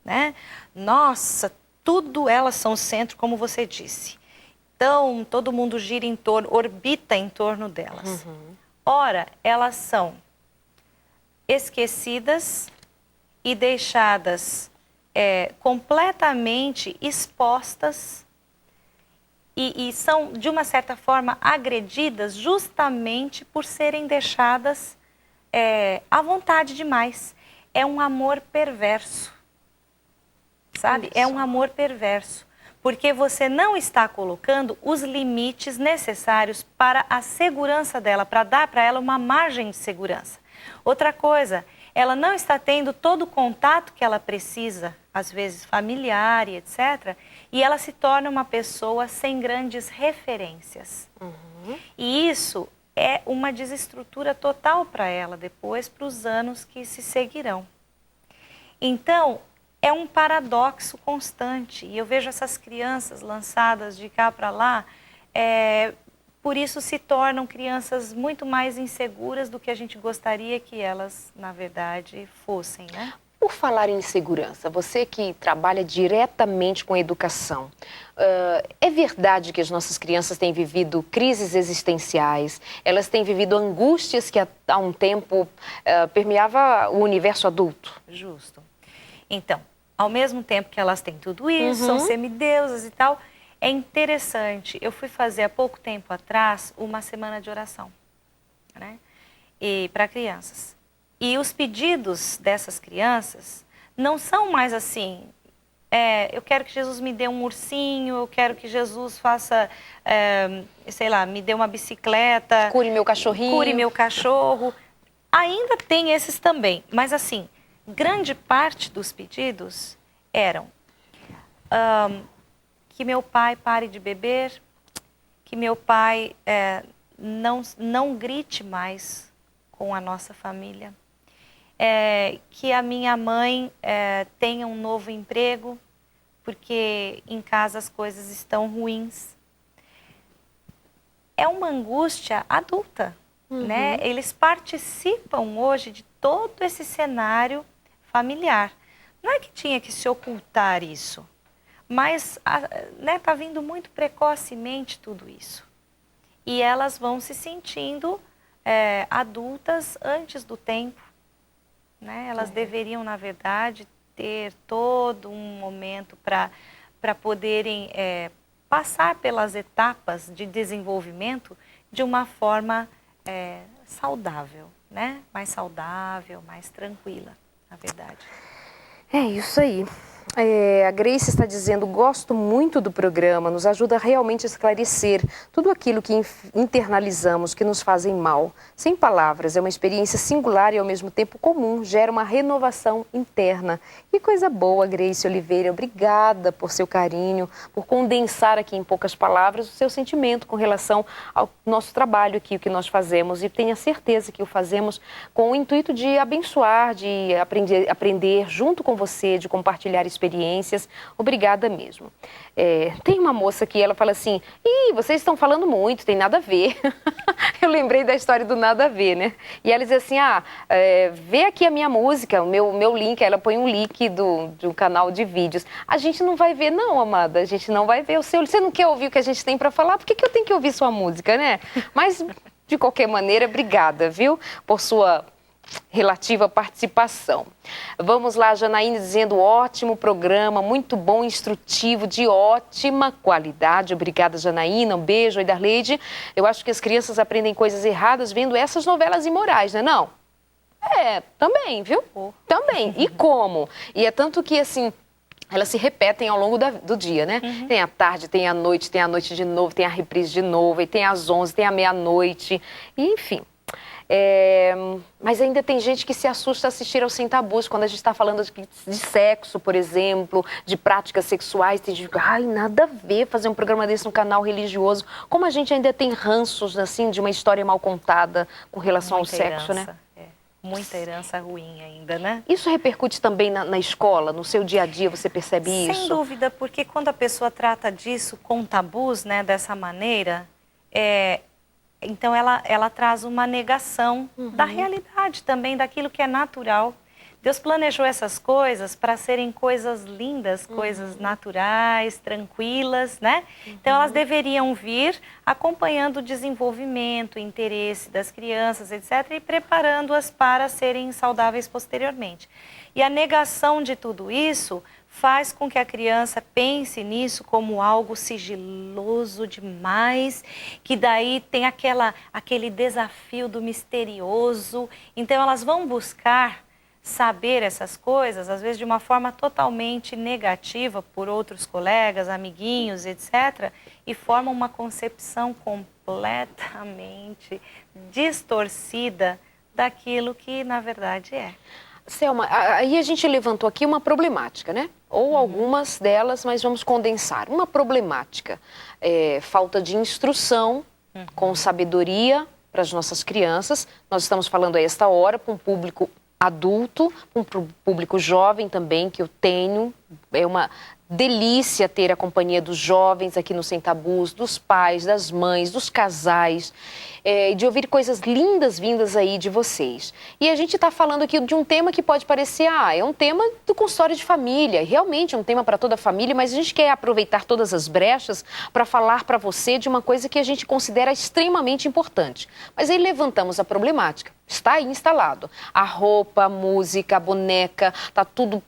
né? Nossa, tudo elas são o centro, como você disse. Então, todo mundo gira em torno, orbita em torno delas. Ora, elas são esquecidas e deixadas completamente expostas e são, de uma certa forma, agredidas justamente por serem deixadas à vontade demais. É um amor perverso, sabe? É um amor perverso, porque você não está colocando os limites necessários para a segurança dela, para dar para ela uma margem de segurança. Outra coisa, ela não está tendo todo o contato que ela precisa, às vezes familiar e etc. E ela se torna uma pessoa sem grandes referências. E isso é uma desestrutura total para ela depois, para os anos que se seguirão. Então, é um paradoxo constante. E eu vejo essas crianças lançadas de cá para lá, por isso se tornam crianças muito mais inseguras do que a gente gostaria que elas, na verdade, fossem, né? Por falar em segurança, você que trabalha diretamente com educação, é verdade que as nossas crianças têm vivido crises existenciais, elas têm vivido angústias que há um tempo permeava o universo adulto? Justo. Então, ao mesmo tempo que elas têm tudo isso, são semideusas e tal, É interessante, eu fui fazer há pouco tempo atrás uma semana de oração, né? E para crianças. E os pedidos dessas crianças não são mais assim, eu quero que Jesus me dê um ursinho, eu quero que Jesus faça, sei lá, me dê uma bicicleta. Cure meu cachorrinho. Cure meu cachorro. Ainda tem esses também, mas assim, grande parte dos pedidos eram que meu pai pare de beber, que meu pai não grite mais com a nossa família, que a minha mãe tenha um novo emprego, porque em casa as coisas estão ruins. É uma angústia adulta, né? Eles participam hoje de todo esse cenário familiar. Não é que tinha que se ocultar isso, mas tá vindo muito precocemente tudo isso. E elas vão se sentindo adultas antes do tempo, né? Elas deveriam, na verdade, ter todo um momento para poderem passar pelas etapas de desenvolvimento de uma forma saudável, né? Mais saudável, mais tranquila, na verdade. É isso aí. A Grace está dizendo, gosto muito do programa, nos ajuda realmente a esclarecer tudo aquilo que internalizamos, que nos fazem mal. Sem palavras, é uma experiência singular e ao mesmo tempo comum, gera uma renovação interna. Que coisa boa, Grace Oliveira, obrigada por seu carinho, por condensar aqui em poucas palavras o seu sentimento com relação ao nosso trabalho aqui, o que nós fazemos, e tenha certeza que o fazemos com o intuito de abençoar, de aprender junto com você, de compartilhar experiências. Obrigada mesmo. Tem uma moça que ela fala assim, vocês estão falando muito, tem nada a ver. Eu lembrei da história do nada a ver, né? E ela diz assim, vê aqui a minha música, o meu link, ela põe um link do canal de vídeos. A gente não vai ver não, amada, a gente não vai ver o seu. Você não quer ouvir o que a gente tem para falar? Por que eu tenho que ouvir sua música, né? Mas, de qualquer maneira, obrigada, viu? Por sua relativa participação. Vamos lá, Janaína dizendo, ótimo programa, muito bom, instrutivo, de ótima qualidade. Obrigada, Janaína, um beijo. Oi, Darleide. Eu acho que as crianças aprendem coisas erradas vendo essas novelas imorais, né, não? Também, viu? Também. E como? E é tanto que, assim, elas se repetem ao longo do dia, né? Tem a tarde, tem a noite de novo, tem a reprise de novo, e tem às 11, tem a meia-noite, e enfim. Mas ainda tem gente que se assusta a assistir ao Sem Tabus, quando a gente está falando de sexo, por exemplo, de práticas sexuais, tem gente que nada a ver fazer um programa desse no canal religioso. Como a gente ainda tem ranços, assim, de uma história mal contada com relação ao sexo, né? Muita herança ruim ainda, né? Isso repercute também na escola, no seu dia a dia, você percebe isso? Sem dúvida, porque quando a pessoa trata disso com tabus, né, dessa maneira, então ela traz uma negação da realidade também, daquilo que é natural. Deus planejou essas coisas para serem coisas lindas, coisas naturais, tranquilas, né? Então elas deveriam vir acompanhando o desenvolvimento, o interesse das crianças, etc., e preparando-as para serem saudáveis posteriormente. E a negação de tudo isso faz com que a criança pense nisso como algo sigiloso demais, que daí tem aquele desafio do misterioso. Então elas vão buscar saber essas coisas, às vezes de uma forma totalmente negativa por outros colegas, amiguinhos, etc., e formam uma concepção completamente distorcida daquilo que na verdade é. Selma, aí a gente levantou aqui uma problemática, né? Ou algumas delas, mas vamos condensar. Uma problemática, falta de instrução com sabedoria para as nossas crianças. Nós estamos falando a esta hora para um público adulto, um público jovem também, que eu tenho. É uma delícia ter a companhia dos jovens aqui no Sem Tabus, dos pais, das mães, dos casais. de ouvir coisas lindas vindas aí de vocês. E a gente está falando aqui de um tema que pode parecer, é um tema do consultório de família, realmente é um tema para toda a família, mas a gente quer aproveitar todas as brechas para falar para você de uma coisa que a gente considera extremamente importante. Mas aí levantamos a problemática. Está aí instalado. A roupa, a música, a boneca, está tudo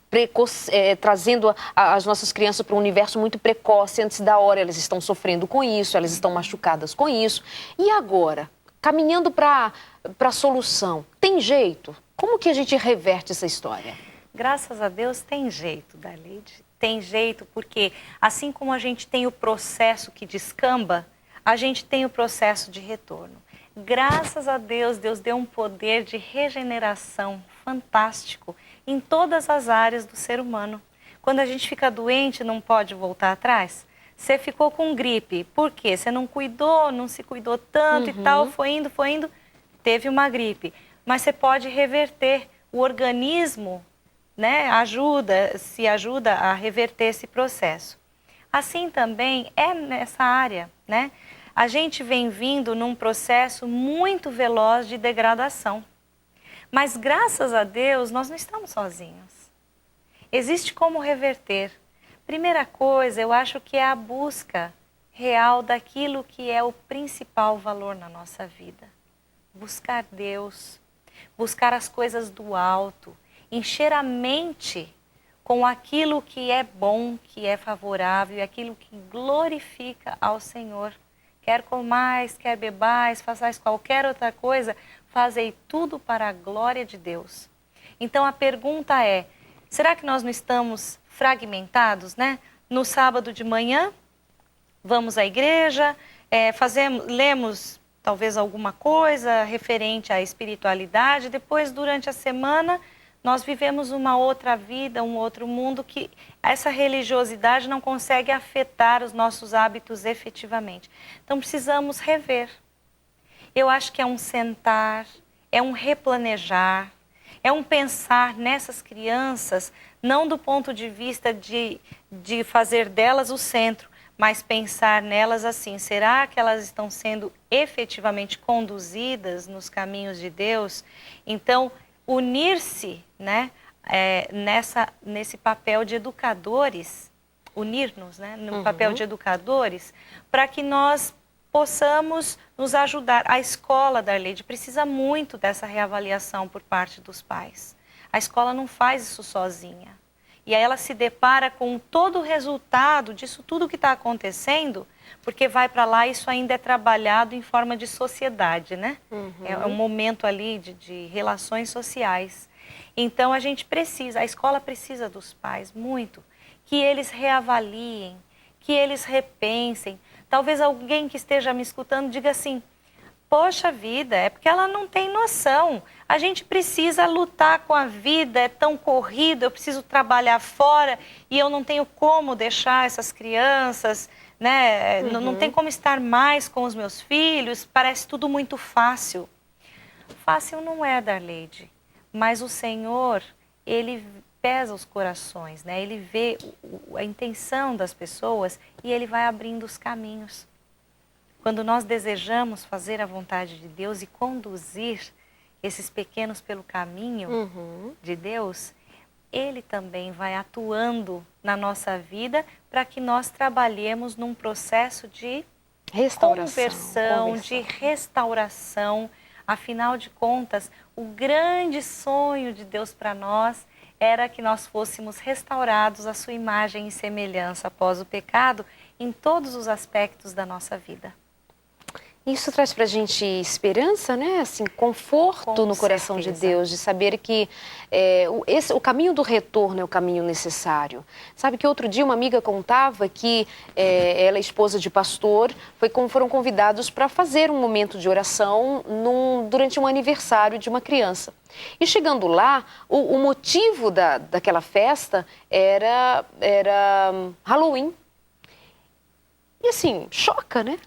trazendo as nossas crianças para um universo muito precoce, antes da hora. Elas estão sofrendo com isso, elas estão machucadas com isso. E agora, caminhando para a solução, tem jeito? Como que a gente reverte essa história? Graças a Deus tem jeito, Darleide. Tem jeito porque assim como a gente tem o processo que descamba, a gente tem o processo de retorno. Graças a Deus, Deus deu um poder de regeneração fantástico em todas as áreas do ser humano. Quando a gente fica doente, não pode voltar atrás. Você ficou com gripe, por quê? Você não cuidou, não se cuidou tanto e tal, foi indo, teve uma gripe. Mas você pode reverter, o organismo, né, se ajuda a reverter esse processo. Assim também é nessa área, né? A gente vem vindo num processo muito veloz de degradação. Mas graças a Deus, nós não estamos sozinhos. Existe como reverter. Primeira coisa, eu acho que é a busca real daquilo que é o principal valor na nossa vida. Buscar Deus, buscar as coisas do alto, encher a mente com aquilo que é bom, que é favorável, aquilo que glorifica ao Senhor. Quer comais, quer bebais, façais qualquer outra coisa, fazei tudo para a glória de Deus. Então a pergunta é, será que nós não estamos fragmentados, né? No sábado de manhã, vamos à igreja, lemos talvez alguma coisa referente à espiritualidade, depois durante a semana nós vivemos uma outra vida, um outro mundo que essa religiosidade não consegue afetar os nossos hábitos efetivamente. Então precisamos rever. Eu acho que é um sentar, é um replanejar, é um pensar nessas crianças, não do ponto de vista de fazer delas o centro, mas pensar nelas assim, será que elas estão sendo efetivamente conduzidas nos caminhos de Deus? Então, unir-se, né, nesse papel de educadores, unir-nos, né, no papel de educadores, para que nós possamos nos ajudar. A escola, Darleide, precisa muito dessa reavaliação por parte dos pais. A escola não faz isso sozinha. E aí ela se depara com todo o resultado disso tudo que está acontecendo, porque vai para lá e isso ainda é trabalhado em forma de sociedade, né? É um momento ali de relações sociais. Então a escola precisa dos pais muito, que eles reavaliem, que eles repensem. Talvez alguém que esteja me escutando diga assim, poxa vida, é porque ela não tem noção. A gente precisa lutar com a vida, é tão corrido, eu preciso trabalhar fora e eu não tenho como deixar essas crianças, né? Não tem como estar mais com os meus filhos, parece tudo muito fácil. Fácil não é, Darleide, mas o Senhor, Ele pesa os corações, né? Ele vê a intenção das pessoas e Ele vai abrindo os caminhos. Quando nós desejamos fazer a vontade de Deus e conduzir esses pequenos pelo caminho de Deus, Ele também vai atuando na nossa vida para que nós trabalhemos num processo de conversão, de restauração. Afinal de contas, o grande sonho de Deus para nós era que nós fôssemos restaurados à sua imagem e semelhança após o pecado em todos os aspectos da nossa vida. Isso traz para a gente esperança, né? Assim, conforto no coração de Deus, de saber que o caminho do retorno é o caminho necessário. Sabe que outro dia uma amiga contava que ela é esposa de pastor, foram convidados para fazer um momento de oração durante um aniversário de uma criança. E chegando lá, o motivo daquela festa era Halloween. E assim, choca, né?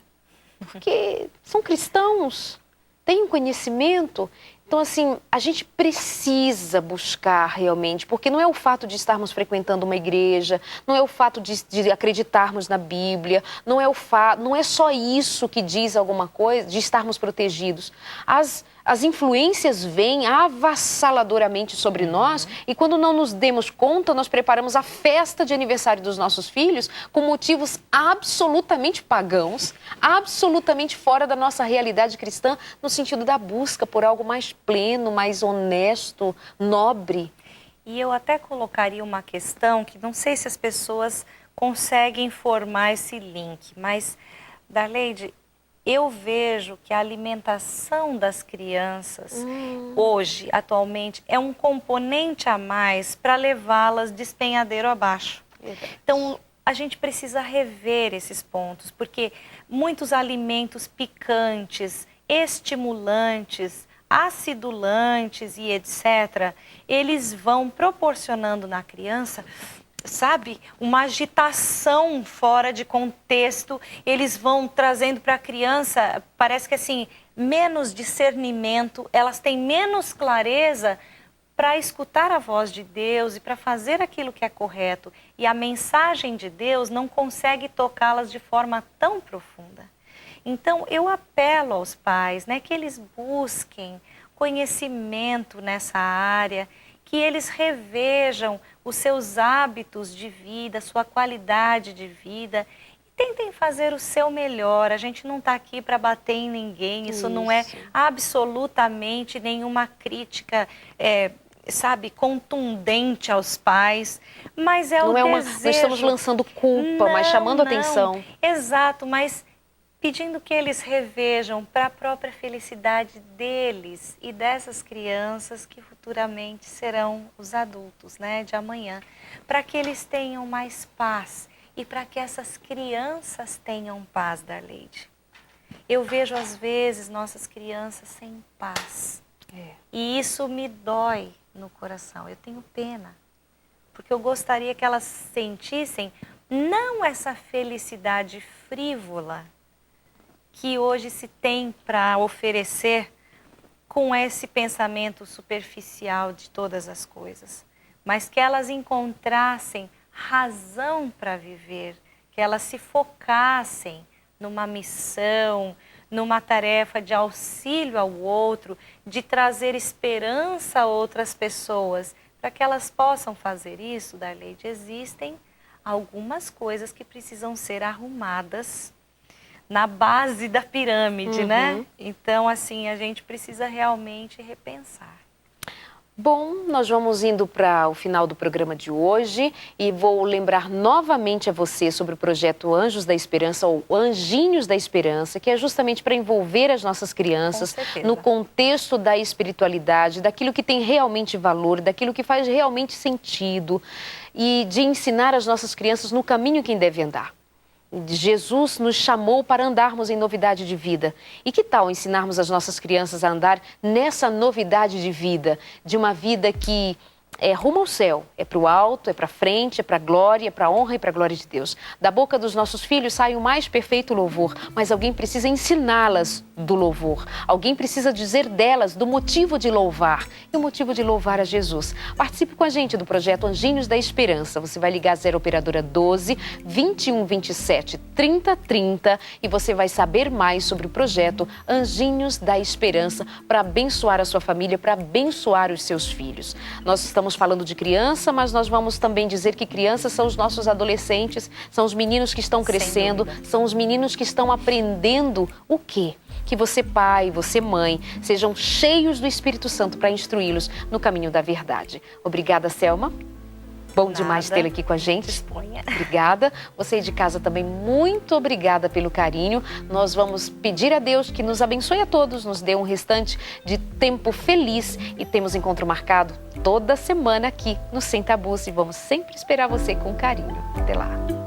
Porque são cristãos, têm um conhecimento. Então, assim, a gente precisa buscar realmente, porque não é o fato de estarmos frequentando uma igreja, não é o fato de acreditarmos na Bíblia, não é só isso que diz alguma coisa, de estarmos protegidos. As influências vêm avassaladoramente sobre nós e quando não nos demos conta, nós preparamos a festa de aniversário dos nossos filhos com motivos absolutamente pagãos, absolutamente fora da nossa realidade cristã, no sentido da busca por algo mais pleno, mais honesto, nobre. E eu até colocaria uma questão que não sei se as pessoas conseguem formar esse link, mas, Darleide, eu vejo que a alimentação das crianças hoje, atualmente, é um componente a mais para levá-las despenhadeiro abaixo. Então, a gente precisa rever esses pontos, porque muitos alimentos picantes, estimulantes, acidulantes e etc., eles vão proporcionando na criança, sabe, uma agitação fora de contexto, eles vão trazendo para a criança, parece que assim, menos discernimento, elas têm menos clareza para escutar a voz de Deus e para fazer aquilo que é correto. E a mensagem de Deus não consegue tocá-las de forma tão profunda. Então, eu apelo aos pais, né, que eles busquem conhecimento nessa área, que eles revejam os seus hábitos de vida, sua qualidade de vida e tentem fazer o seu melhor. A gente não está aqui para bater em ninguém, isso não é absolutamente nenhuma crítica, sabe, contundente aos pais, mas é o desejo. Não estamos lançando culpa, mas chamando atenção. Exato, mas pedindo que eles revejam para a própria felicidade deles e dessas crianças que futuramente serão os adultos, né, de amanhã, para que eles tenham mais paz e para que essas crianças tenham paz, Darleide. Eu vejo às vezes nossas crianças sem paz e isso me dói no coração, eu tenho pena, porque eu gostaria que elas sentissem não essa felicidade frívola que hoje se tem para oferecer com esse pensamento superficial de todas as coisas, mas que elas encontrassem razão para viver, que elas se focassem numa missão, numa tarefa de auxílio ao outro, de trazer esperança a outras pessoas. Para que elas possam fazer isso, Darleide, existem algumas coisas que precisam ser arrumadas na base da pirâmide, né? Então, assim, a gente precisa realmente repensar. Bom, nós vamos indo para o final do programa de hoje e vou lembrar novamente a você sobre o projeto Anjos da Esperança ou Anjinhos da Esperança, que é justamente para envolver as nossas crianças no contexto da espiritualidade, daquilo que tem realmente valor, daquilo que faz realmente sentido e de ensinar as nossas crianças no caminho que devem andar. Jesus nos chamou para andarmos em novidade de vida. E que tal ensinarmos as nossas crianças a andar nessa novidade de vida? De uma vida que é rumo ao céu, é para o alto, é para frente, é para a glória, é para a honra e para a glória de Deus. Da boca dos nossos filhos sai o mais perfeito louvor, mas alguém precisa ensiná-las do louvor. Alguém precisa dizer delas do motivo de louvar. E o motivo de louvar a Jesus. Participe com a gente do projeto Anjinhos da Esperança. Você vai ligar 0 operadora 12 21 27 30 30 e você vai saber mais sobre o projeto Anjinhos da Esperança para abençoar a sua família, para abençoar os seus filhos. Nós estamos falando de criança, mas nós vamos também dizer que crianças são os nossos adolescentes, são os meninos que estão crescendo, são os meninos que estão aprendendo o quê? Que você pai, você mãe, sejam cheios do Espírito Santo para instruí-los no caminho da verdade. Obrigada, Selma. Bom demais tê-la aqui com a gente. Disponha. Obrigada. Você aí de casa também, muito obrigada pelo carinho. Nós vamos pedir a Deus que nos abençoe a todos, nos dê um restante de tempo feliz e temos encontro marcado toda semana aqui no Sem Tabus e vamos sempre esperar você com carinho. Até lá.